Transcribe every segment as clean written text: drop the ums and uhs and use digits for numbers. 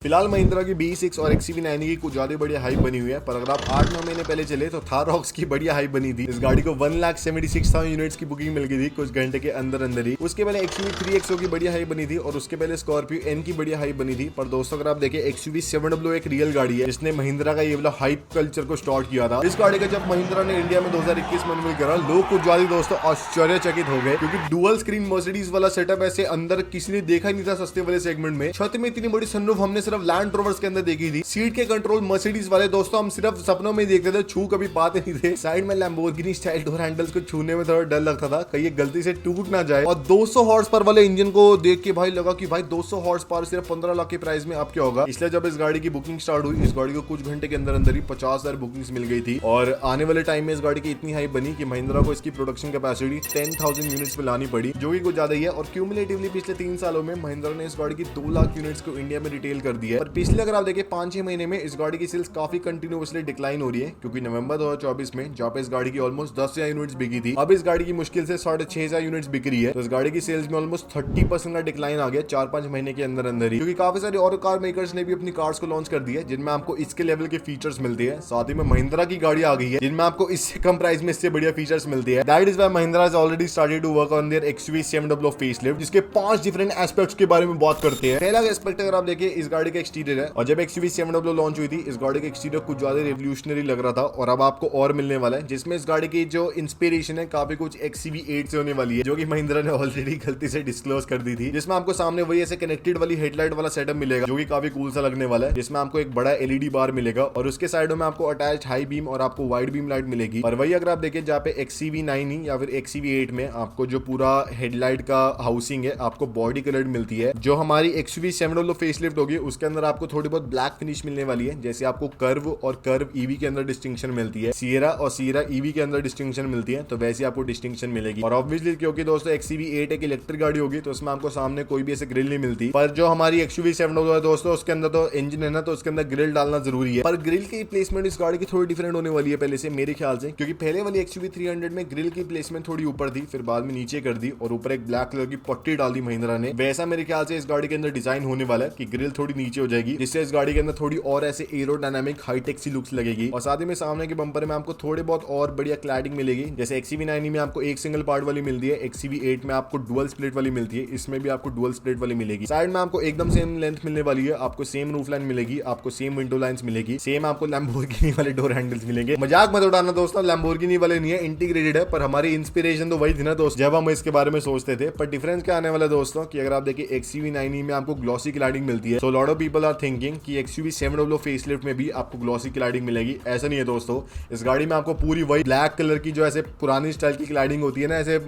फिलहाल महिंद्रा की B6 और XCV90 की कुछ ज्यादा बढ़िया हाइप बनी हुई है, पर अगर आप 8-9 महीने पहले चले तो थार रॉक्स की बढ़िया हाइप बनी थी। इस गाड़ी को 1,76,000 यूनिट्स की बुकिंग मिल गई थी कुछ घंटे के अंदर अंदर ही। उसके पहले XUV3XO की बढ़िया हाइप बनी थी और उसके पहले स्कॉर्पियो N की बढ़िया हाइप बनी थी। पर दोस्तों अगर आप देखें XUV700 एक रियल गाड़ी है जिसने महिंद्रा का ये वाला हाइप कल्चर को स्टार्ट किया था। इस गाड़ी का जब महिंद्रा ने इंडिया में 2021 में अनवील करा, लोग कुछ ज्यादा दोस्तों आश्चर्यचकित हो गए, क्योंकि डुअल स्क्रीन मर्सिडीज वाला सेटअप ऐसे अंदर किसी ने देखा ही नहीं था सस्ते वाले सेगमेंट में। छत में इतनी बड़ी सनरूफ हमने सिर्फ लैंड रोवर्स के अंदर देखी थी। सीट के कंट्रोल मर्सिडीज वाले दोस्तों हम सिर्फ सपनों में देखते थे, छू कभी पाते नहीं थे। साइड में लैम्बोर्गिनी स्टाइल डोर हैंडल्स को छूने में थोड़ा डर लगता था कहीं ये गलती से टूट ना जाए। और 200 हॉर्स पावर वाले इंजन को देख के भाई लगा कि भाई 200 हॉर्स पावर सिर्फ 15 लाख के प्राइस में अब क्या होगा। इसलिए जब इस गाड़ी की बुकिंग स्टार्ट हुई, इस गाड़ी को कुछ घंटे के अंदर अंदर ही 50,000 बुकिंग्स मिल गई थी। और आने वाले टाइम में इस गाड़ी की इतनी हाइप बनी कि महिंद्रा को इसकी प्रोडक्शन कैपेसिटी 10,000 यूनिट्स पे लानी पड़ी, जो कि कुछ ज्यादा ही है। और क्यूमुलेटिवली पिछले 3 सालों में महिंद्रा ने इस गाड़ी की 2 लाख यूनिट्स को इंडिया में रिटेल कर दिया है। और पिछले अगर आप देखें 5-6 महीने में इस गाड़ी की सेल्स काफी कंटिन्यूअसली डिक्लाइन हो रही है, क्योंकि नवंबर 2024 में जहाँ पे इस गाड़ी की ऑलमोस्ट 10,000 यूनिट्स बिकी थी, अब इस गाड़ी की मुश्किल से 6,500 यूनिट्स बिक रही है। तो इस गाड़ी की सेल्स में ऑलमोस्ट 30% का डिक्लाइन आ गया 4-5 महीने के अंदर अंदर ही, क्योंकि काफी सारे और कार मेकर्स ने भी अपनी कार्स को लॉन्च कर दिया है जिनमें आपको इसके लेवल के फीचर्स मिलते हैं। साथ ही में महिंद्रा की गाड़ी आ गई है जिनमें आपको इससे कम प्राइस में इससे बढ़िया फीचर्स मिलते हैं। That is why Mahindra has already started to work on their XUV700 facelift, जिसके 5 डिफरेंट एस्पेक्ट्स के बारे में बात करते हैं। पहला एस्पेक्ट अगर आप देखें, इस गाड़ी का एक्सटीरियर है। और जब XUV700 लॉन्च हुई थी, इस गाड़ी का एक्सटीरियर कुछ ज्यादा रेवोल्यूशनरी लग रहा था, और अब आपको और मिलने वाला है, जिसमें इस गाड़ी की जो इंस्पिरेशन है काफी कुछ XUV8 से होने वाली है, जो कि महिंद्रा ने ऑलरेडी गलती से डिस्क्लोज कर दी थी। जिसमें आपको सामने वही ऐसे कनेक्टेड वाली हेडलाइट वाला सेटअप मिलेगा, जो कि काफी कूल सा लगने वाला है, जिसमें आपको एक बड़ा LED बार मिलेगा और उसके साइडों में आपको अटैच्ड हाई बीम और आपको वाइड बीम लाइट मिलेगी। और वही अगर आप देखें जहाँ पे XUV9 या फिर XUV8 में आपको जो पूरा हेडलाइट का हाउसिंग है आपको बॉडी कलर्ड मिलती है। जो हमारी XUV700 फेसलिफ्ट होगी उसके अंदर आपको थोड़ी बहुत ब्लैक फिनिश मिलने वाली है, जैसे आपको कर्व और कर्व ईवी के अंदर डिस्टिंक्शन मिलती है, सियरा और सियरा ईवी के अंदर डिस्टिंक्शन मिलती है, तो वैसे आपको डिस्टिंक्शन मिलेगी। और ऑब्वियसली क्योंकि दोस्तों XUV8 एक इलेक्ट्रिक गाड़ी होगी तो उसमें आपको सामने कोई भी ऐसे ग्रिल नहीं मिलती। पर जो हमारी XUV700 है दोस्तों, उसके अंदर तो इंजन है ना, तो उसके अंदर ग्रिल डालना जरूरी है। पर ग्रिल की प्लेसमेंट इस गाड़ी की थोड़ी डिफरेंट होने वाली है पहले से मेरे ख्याल से, क्योंकि पहले वाली XUV300 में ग्रिल की प्लेसमेंट थोड़ी ऊपर थी, फिर बाद में नीचे कर दी और ऊपर एक ब्लैक कलर की पट्टी डाल दी महिंद्रा ने। वैसा मेरे ख्याल से इस गाड़ी के अंदर डिजाइन होने वाला है कि ग्रिल थोड़ी नीचे हो जाएगी, जिससे इस गाड़ी के अंदर थोड़ी और ऐसे एरोडायनामिक हाईटेक सी लुक्स लगेगी। और साथ ही में सामने के बम्पर में आपको थोड़े बहुत और बढ़िया क्लैडिंग मिलेगी, जैसे XUV9 में आपको एक सिंगल पार्ट वाली मिलती है, XUV8 में आपको डुअल स्प्लिट वाली मिलती है, इसमें भी आपको डुअल स्प्लिट वाली मिलेगी। साइड में आपको एकदम सेम लेंथ मिलने वाली है, आपको सेम रूफ लाइन मिलेगी, आपको सेम विंडो लाइंस मिलेगी, सेम आपको लैम्बोर्गिनी वाले डोर हैंडल्स मिलेंगे। मजाक मत उड़ाना दोस्तों, लैम्बोर्गिनी वाले नहीं है, इंटीग्रेटेड है, पर हमारी इंस्पिरेशन तो वही थी ना दोस्त जब हम इसके बारे में सोचते थे। पर डिफरेंस क्या आने वाला दोस्तों कि अगर आप देखिए XUV9 में आपको ग्लॉसी क्लैडिंग मिलती है, so lot of people are thinking कि XUV700 फेसलिफ्ट में भी आपको ग्लॉसी क्लैडिंग मिलेगी। ऐसा नहीं है दोस्तों, इस गाड़ी में आपको पूरी वही ब्लैक कलर की जो ऐसे पुरानी स्टाइल की क्लैडिंग होती है ना, ऐसे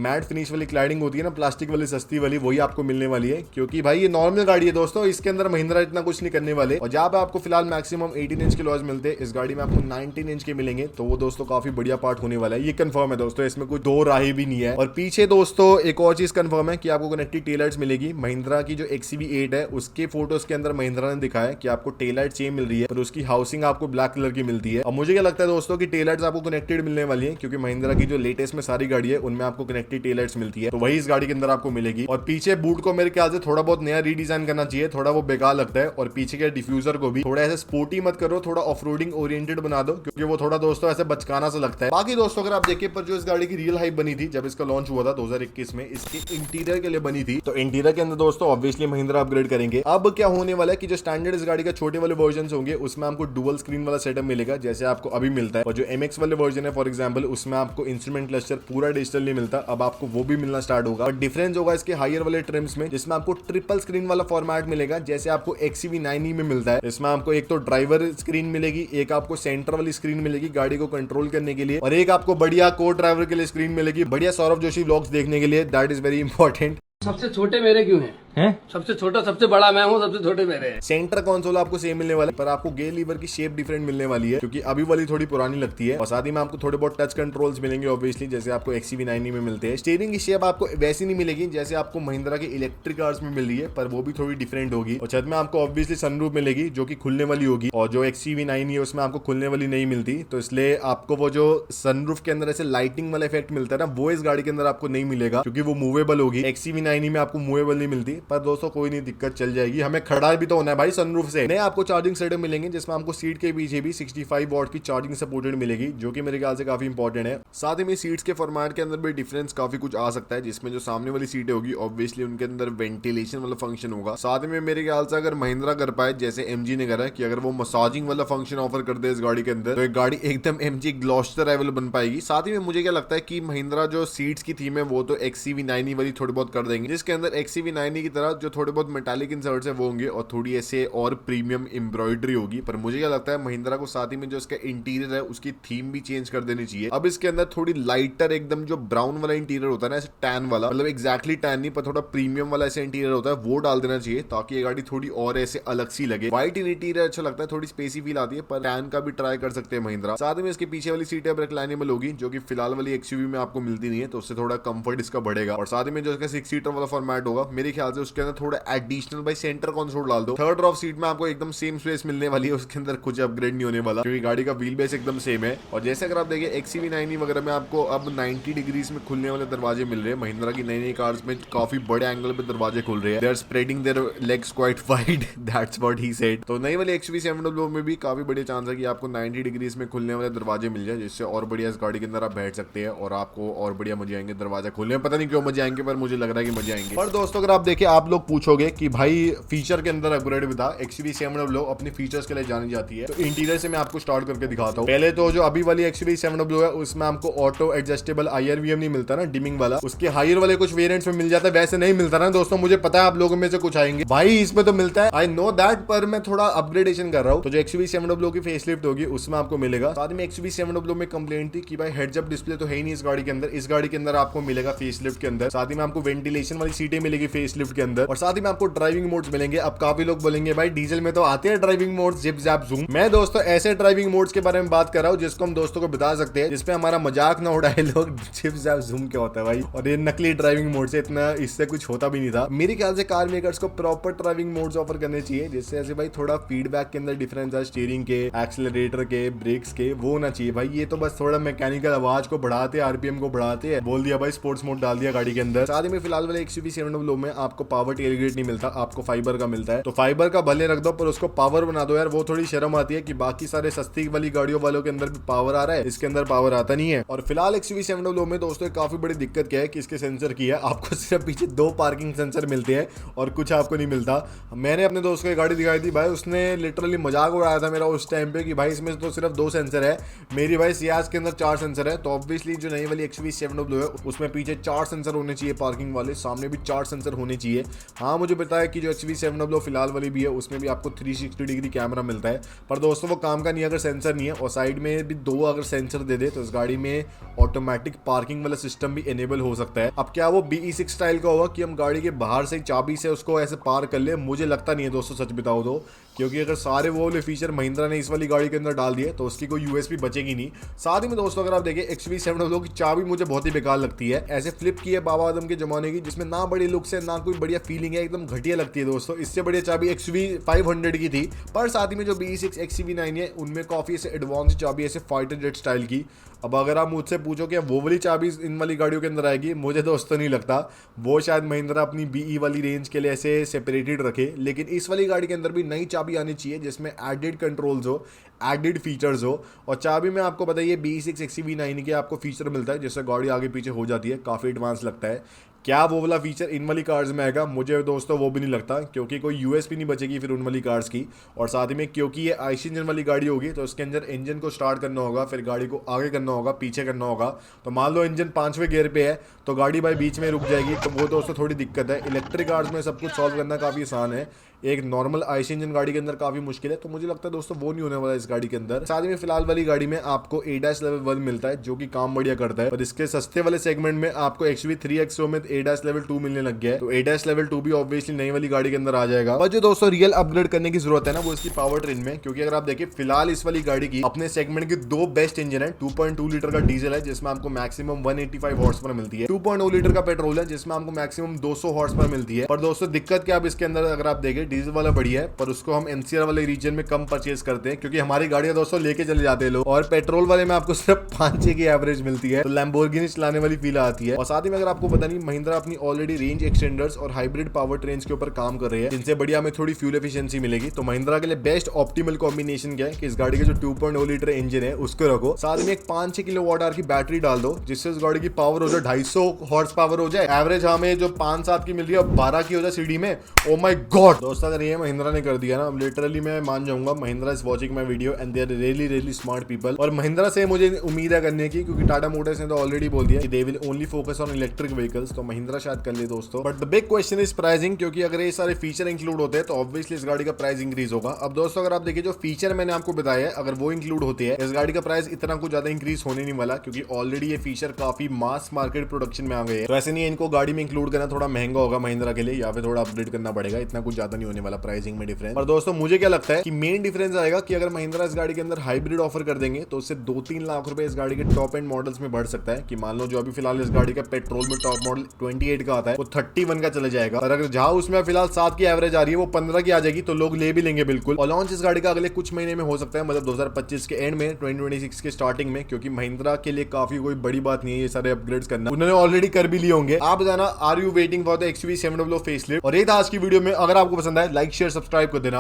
मैट फिनिश वाली क्लैडिंग होती है ना, प्लास्टिक वाली सस्ती वाली, वही आपको मिलने वाली है। क्योंकि भाई ये नॉर्मल गाड़ी है दोस्तों, इसके अंदर महिंद्रा इतना कुछ नहीं करने वाले। और जहाँ पे आपको फिलहाल मैक्सिमम 18 इंच के लॉज मिलते हैं, इस गाड़ी में आपको 19 इंच के मिलेंगे, तो वो दोस्तों काफी बढ़िया पार्ट होने वाला है, ये कंफर्म है दोस्तों, इसमें कोई दो राही भी नहीं है। और पीछे दोस्तों एक और चीज कंफर्म है कि आपको कनेक्टेड टेल लाइट्स मिलेगी। महिंद्रा की जो XUV8 है उसके फोटोज के अंदर महिंद्रा ने दिखाया कि आपको टेल लाइट सेम मिल रही है, पर उसकी हाउसिंग आपको ब्लैक कलर की मिलती है। और मुझे क्या लगता है दोस्तों कि टेल लाइट्स आपको कनेक्टेड मिलने वाली है, क्योंकि महिंद्रा की जो लेटेस्ट में सारी गाड़ी है उनमें आपको कनेक्टेड टेल लाइट्स मिलती है, तो वही इस गाड़ी के अंदर आपको मिलेगी। और पीछे बूट को मेरे ख्याल से थोड़ा बहुत नया रीडिजाइन करना चाहिए, थोड़ा वो बेकार लगता है। और पीछे के डिफ्यूजर को भी थोड़ा ऐसे स्पोर्टी मत करो, थोड़ा ऑफ रोडिंग ओरिएंटेड बना दो, क्योंकि वो थोड़ा दोस्तों ऐसे बचकाना सा लगता है। बाकी दोस्तों अगर आप देखिए, पर जो इस गाड़ी की रियल हाइप बनी थी जब इसका लॉन्च हुआ था 2021 में, इसके इंटीरियर के लिए बनी थी। तो इंटीरियर के अंदर दोस्तों ऑब्वियसली महिंद्रा अपग्रेड करेंगे। अब क्या होने वाला है कि जो स्टैंडर्ड इस गाड़ी का छोटे वाले वर्जन होंगे उसमें आपको डुअल स्क्रीन वाला सेटअप मिलेगा, जैसे आपको अभी मिलता है। और जो MX वाले वर्जन है फॉर एग्जांपल, उसमें आपको इंस्ट्रूमेंट क्लस्टर पूरा डिजिटल नहीं मिलता, अब आपको वो भी मिलना स्टार्ट होगा। और डिफरेंस होगा इसके हायर वाले ट्रिम्स में, जिसमें आपको ट्रिपल स्क्रीन वाला फॉर्मेट मिलेगा, जैसे आपको XUV9 में मिलता है। इसमें आपको एक तो ड्राइवर स्क्रीन मिलेगी, एक आपको सेंटर वाली स्क्रीन मिलेगी गाड़ी को कंट्रोल करने के लिए, और एक आपको बढ़िया को ड्राइवर के लिए स्क्रीन मिलेगी, बढ़िया सौरभ जोशी व्लॉग्स देखने के लिए। That is very important. सबसे छोटे मेरे क्यों हैं? सबसे छोटा सबसे बड़ा मैं हूँ, सबसे छोटे मेरे हैं। सेंटर कंसोल आपको सेम मिलने वाला है, पर आपको गेयर लीवर की शेप डिफरेंट मिलने वाली है, क्योंकि अभी वाली थोड़ी पुरानी लगती है। और साथ ही में आपको थोड़े बहुत टच कंट्रोल्स मिलेंगे ऑब्वियसली, जैसे आपको XUV9 में मिलते हैं। स्टीयरिंग की शेप आपको वैसी नहीं मिलेगी जैसे आपको महिंद्रा की इलेक्ट्रिक कार्स में मिल रही है, पर वो भी थोड़ी डिफरेंट होगी। और छत में आपको ऑब्वियसली सनरूफ मिलेगी जो कि खुलने वाली होगी, और जो XUV9 है उसमें आपको खुलने वाली नहीं मिलती, तो इसलिए आपको वो जो सनरूफ के अंदर ऐसे लाइटिंग वाला इफेक्ट मिलता है ना, वो इस गाड़ी के अंदर आपको नहीं मिलेगा, क्योंकि वो मूवेबल होगी। XUV9 में आपको मूवेबल नहीं मिलती। पर दोस्तों कोई नहीं, दिक्कत चल जाएगी, हमें खड़ा भी तो होना है भाई सनरूफ से। नए आपको चार्जिंग सेटअप मिलेंगे जिसमें आपको सीट के पीछे भी 65 वॉट की चार्जिंग सपोर्टेड मिलेगी, जो कि मेरे ख्याल से काफी इंपॉर्टेंट है। साथ ही में सीट्स के फॉर्मेट के अंदर भी डिफरेंस काफी कुछ आ सकता है, जिसमें जो सामने वाली सीटें होगी ऑब्वियसली उनके अंदर वेंटिलेशन वाला फंक्शन होगा। साथ में मेरे ख्याल से अगर महिंद्रा कर पाए जैसे एमजी ने करा कि अगर वो मसाजिंग वाला फंक्शन ऑफर कर दे इस गाड़ी के अंदर, तो एक गाड़ी एकदम एमजी ग्लॉस्टर लेवल बन पाएगी। साथ ही में मुझे क्या लगता है कि महिंद्रा जो सीट्स की थीम है वो तो XCV9 वाली थोड़ी बहुत कर देंगे, जिसके अंदर XCV9 की तरह जो थोड़े बहुत मेटालिक इंसर्ट्स है वो होंगे और थोड़ी ऐसे और प्रीमियम एम्ब्रॉयडरी होगी। पर मुझे क्या लगता है महिंद्रा को साथ ही में जो इसका इंटीरियर है उसकी थीम भी चेंज कर देनी चाहिए। अब इसके अंदर थोड़ी लाइटर एकदम जो ब्राउन वाला इंटीरियर होता है ना, ऐसे टैन वाला, मतलब एग्जैक्टली टैन नहीं पर थोड़ा प्रीमियम वाला ऐसे इंटीरियर होता है, वो डाल देना चाहिए ताकि ये गाड़ी थोड़ी और ऐसे अलग सी लगे। व्हाइट इंटीरियर अच्छा लगता है, थोड़ी स्पेसी फील आती है, पर टैन का भी ट्राई कर सकते हैं महिंद्रा। साथ में इसके पीछे वाली सीटें रिक्लाइनेबल होगी, जो कि फिलहाल वाली एक्सयूवी में आपको मिलती नहीं है, तो उससे थोड़ा कंफर्ट इसका बढ़ेगा। और साथ में जो इसका 6 सीटर वाला फॉर्मेट होगा मेरे ख्याल से उसके अंदर थोड़ा एडिशनल भाई सेंटर कंसोल डाल दो। थर्ड रॉ सीट में आपको एकदम सेम स्पेस मिलने वाली है, उसके अंदर कुछ अपग्रेड नहीं होने वाला क्योंकि गाड़ी का व्हील बेस एकदम सेम है। और जैसे अगर आप देखिए XCV9 वगैरह में आपको अब 90 डिग्रीज में खुलने वाले दरवाजे मिल रहे हैं। महिंद्रा की नई नई कार्स में काफी बड़े एंगल पे दरवाजे खुल रहे हैं, they are spreading their legs quite wide, that's what he said. तो नई वाली XUV700 में भी काफी बड़े चांस है कि आपको 90 डिग्रीज में खुलने वाले दरवाजे मिल जाए, जिससे और बढ़िया इस गाड़ी के अंदर आप बैठ सकते हैं और आपको और बढ़िया मजे आएंगे दरवाजा खोलने में। पता नहीं क्यों मजे आएंगे, पर मुझे लग रहा है कि मजे आएंगे। पर दोस्तों अगर आप देखें, आप लोग पूछोगे कि भाई फीचर के अंदर अपग्रेड भी था। XUV700 अपने फीचर्स के लिए जानी जाती है, तो इंटीरियर से मैं आपको स्टार्ट करके दिखाता हूँ। पहले तो जो अभी वाली XUV700 है उसमें आपको ऑटो एडजस्टेबल IRVM नहीं मिलता ना, डिमिंग वाला, उसके हायर वाले कुछ वेरिएंट्स में मिल जाता है, वैसे नहीं मिलता ना दोस्तों। मुझे पता है आप लोगों में से कुछ आएंगे भाई इसमें तो मिलता है, आई नो दैट, पर मैं थोड़ा अपग्रेडेशन कर रहा हूँ। तो जो XUV700 की फेसलिफ्ट होगी उसमें आपको मिलेगा। साथ में XUV700 में कंप्लेंट थी कि भाई हेड्स अप डिस्प्ले तो है ही नहीं इस गाड़ी के अंदर। इस गाड़ी के अंदर आपको मिलेगा फेसलिफ्ट के अंदर। साथ ही में आपको वेंटिलेशन वाली सीटें मिलेगी फेसलिफ्ट के अंदर, और साथ ही में आपको ड्राइविंग मोड्स मिलेंगे। अब काफी लोग बोलेंगे भाई डीजल में तो आते हैं driving modes, zip JAP zoom. मैं दोस्तों ऐसे ड्राइविंग मोड्स के बारे में बात कर रहा हूँ जिसको हम दोस्तों को बता सकते हैं, जिसपे हमारा मजाक ना उड़ाए लोग। जिप जैप जूम क्या होता है भाई, और ये नकली ड्राइविंग मोड से इतना इससे कुछ होता भी नहीं था। मेरे ख्याल से कार मेकर्स को प्रॉपर ड्राइविंग मोड्स ऑफर करने चाहिए, जिससे ऐसे भाई थोड़ा फीडबैक के अंदर डिफरेंस है, स्टीयरिंग के, एक्सीलरेटर के, ब्रेक्स के, वो होना चाहिए भाई। ये तो बस थोड़ा मैकेनिकल आवाज को बढ़ाते, RPM को बढ़ाते हैं, बोल दिया भाई स्पोर्ट्स मोड डाल दिया गाड़ी के अंदर। साथ ही में फिलहाल वाले XUV700 में आपको पावर टेलगेट नहीं मिलता, आपको फाइबर का मिलता है। तो फाइबर का भले रख दो पर उसको पावर बना दो यार, वो थोड़ी शर्म आती है कि बाकी सारे सस्ती वाली गाड़ियों वालों के अंदर भी पावर आ रहा है, इसके अंदर पावर आता नहीं है। और फिलहाल XUV700 में दोस्तों काफी बड़ी दिक्कत क्या है कि इसके सेंसर की है, आपको सिर्फ पीछे 2 पार्किंग सेंसर मिलते हैं और कुछ आपको नहीं मिलता। मैंने अपने दोस्त को गाड़ी दिखाई थी भाई, उसने लिटरली मजाक उड़ाया था मेरा उस टाइम पे कि भाई इसमें तो सिर्फ 2 सेंसर है। मेरी भाई सियाज के अंदर 4 सेंसर है, तो ऑब्वियसली जो नई वाली XUV700 है उसमें पीछे 4 सेंसर होने चाहिए पार्किंग वाले, सामने भी 4 सेंसर होने चाहिए। हाँ मुझे पता है कि जो XUV700 फिलहाल वाली भी है उसमें भी आपको 360 डिग्री कैमरा मिलता है, पर दोस्तों वो काम का नहीं अगर सेंसर नहीं है। और साइड में भी 2 अगर सेंसर दे दे तो इस गाड़ी में ऑटोमेटिक पार्किंग वाला सिस्टम भी एनेबल हो सकता है। अब क्या वो BE6 स्टाइल का होगा कि हम गाड़ी के बाहर से चाबी से उसको ऐसे पार कर ले? मुझे लगता नहीं है दोस्तों, सच बताओ तो, क्योंकि अगर सारे वो वाले फीचर महिंद्रा ने इस वाली गाड़ी के अंदर डाल दिए तो उसकी कोई USP बचेगी नहीं। साथ ही में दोस्तों अगर आप देखें XUV700 की चाबी मुझे बहुत ही बेकार लगती है, ऐसे फ्लिप की है बाबा आदम के जमाने की, जिसमें ना बड़ी लुक्स है ना कोई बढ़िया फीलिंग है, एकदम घटिया लगती है दोस्तों। इससे बढ़िया चाबी XUV500 की थी। पर साथ ही में जो BE6 XUV9 है उनमें काफी ऐसे एडवांस चाबी ऐसे फाइटर जेट स्टाइल की। अब अगर आप मुझसे पूछो कि वो वाली चाबी इन वाली गाड़ियों के अंदर आएगी, मुझे दोस्तों नहीं लगता। वो शायद महिंद्रा अपनी BE वाली रेंज के लिए ऐसे सेपरेटेड रखे, लेकिन इस वाली गाड़ी के अंदर भी नई चाबी आनी चाहिए जिसमें एडेड कंट्रोल्स हो, एडेड फीचर्स हो। और चाबी में आपको बताइए BE6 XUV9 के आपको फीचर मिलता है जिससे गाड़ी आगे पीछे हो जाती है, काफी एडवांस लगता है। क्या वो वाला फीचर इन वाली कार्स में आएगा? मुझे दोस्तों वो भी नहीं लगता, क्योंकि कोई USP नहीं बचेगी फिर उन वाली कार्स की। और साथ ही में क्योंकि ये IC इंजन वाली गाड़ी होगी तो उसके अंदर इंजन को स्टार्ट करना होगा, फिर गाड़ी को आगे करना होगा, पीछे करना होगा। तो मान लो इंजन 5वें गियर पे है तो गाड़ी भाई बीच में रुक जाएगी, तो वो दोस्तों थोड़ी दिक्कत है। इलेक्ट्रिक कार्स में सब कुछ सॉल्व करना काफ़ी आसान है, एक नॉर्मल IC इंजन गाड़ी के अंदर काफ़ी मुश्किल है। तो मुझे लगता है दोस्तों वो नहीं होने वाला इस गाड़ी के अंदर। साथ ही में फिलहाल वाली गाड़ी में आपको ADAS लेवल 1 मिलता है जो कि काम बढ़िया करता है, पर इसके सस्ते वाले सेगमेंट में आपको XUV3XO में ADAS लेवल 2 मिलने लग गया है। तो ADAS लेवल 2 भी ऑब्वियसली नई वाली गाड़ी के अंदर आ जाएगा। पर जो दोस्तों रियल अपग्रेड करने की जरूरत है ना वो इसकी पावर ट्रेन में, क्योंकि अगर आप देखिए फिलहाल इस वाली गाड़ी की अपने सेगमेंट की 2 बेस्ट इंजन है। 2.2 लीटर का डीजल है जिसमें आपको मैक्सिमम 185 हॉर्स पावर मिलती है। 2.0 लीटर का पेट्रोल है जिसमें आपको मैक्सिमम 200 हॉर्स पावर मिलती है। पर दोस्तों दिक्कत क्या अब इसके अंदर अगर आप देखें है, डीजल वाला बढ़िया है, पर उसको हम एनसीआर वाले रीजन में कम परचेज करते हैं क्योंकि हमारी गाड़ियां दोस्तों लेके चले जाते हैं लोग, और पेट्रोल वाले में आपको सिर्फ 5-6 की एवरेज मिलती है, तो लैम्बोर्गिनी चलाने वाली फील आती है। और साथ ही में अगर आपको पता नहीं, महिंद्रा अपनी ऑलरेडी रेंज एक्सटेंडर्स और हाइब्रिड पावर ट्रेन्स के ऊपर काम कर रही है, जिनसे बढ़िया हमें थोड़ी फ्यूल एफिशिएंसी मिलेगी। तो महिंद्रा के लिए बेस्ट ऑप्टिमल कॉम्बिनेशन क्या है कि इस गाड़ी का जो 2.0 लीटर इंजन है उसको रखो, साथ में एक 5-6 किलोवाट आवर की बैटरी डाल दो, जिससे इस गाड़ी की पावर हो जाए 250 हॉर्स पावर हो जाए, एवरेज हमें जो 5-7 की मिल रही है 12 की हो जाए सीडी में। ओ माय गॉड दोस्तों, अगर ये महिंद्रा ने कर दिया ना, लिटरली मैं मान जाऊंगा Mahindra is watching my video and they are really really smart people. और महिंद्रा से मुझे उम्मीद है करने की, क्योंकि टाटा मोटर्स ने तो ऑलरेडी बोल दिया कि they will only focus on electric vehicles, तो महिंद्रा शायद कर ले दोस्तों। But the big question is pricing, क्योंकि अगर ये सारे फीचर इंक्लूड होते हैं तो ऑब्वियसली इस गाड़ी का प्राइस इंक्रीज होगा। अब दोस्तों अगर आप देखिए जो फीचर मैंने आपको बताया है, अगर वो इंक्लूड होते हैं, इस गाड़ी का प्राइस इतना कुछ ज्यादा इंक्रीज होने नहीं वाला, क्योंकि ऑलरेडी ये फीचर काफी मास मार्केट प्रोडक्शन में आ गए हैं। तो ऐसे नहीं है, इनको गाड़ी में इंक्लूड करना थोड़ा महंगा होगा महिंद्रा के लिए, या फिर थोड़ा अपग्रेड करना पड़ेगा, इतना कुछ ज्यादा नहीं होने वाला प्राइसिंग में डिफरेंस। और दोस्तों मुझे क्या लगता है कि मेन डिफरेंस आएगा कि अगर महिंद्रा इस गाड़ी के अंदर हाइब्रिड ऑफर कर देंगे तो उससे 2-3 लाख रुपए इस गाड़ी के टॉप एंड मॉडल्स में बढ़ सकता है, कि मान लो जो अभी फिलहाल इस गाड़ी का पेट्रोल में टॉप मॉडल 28 का आता है वो 31 का चले जाएगा, और अगर जहां उसमें फिलहाल 7 की एवरेज आ रही है वो 15 की आ जाएगी, तो लोग ले भी लेंगे बिल्कुल। और लॉन्च इस गाड़ी का अगले कुछ महीने में हो सकता है, मतलब 2025 के एंड में, 2026 के स्टार्टिंग में, क्योंकि महिंद्रा के लिए काफी कोई बड़ी बात नहीं है ये सारे अपग्रेड्स करना, उन्होंने ऑलरेडी कर भी लिए होंगे। आप जाना, are you waiting for the XUV 700 facelift. और ये था आज की वीडियो में, अगर आपको पसंद आए लाइक शेयर सब्सक्राइब कर देना।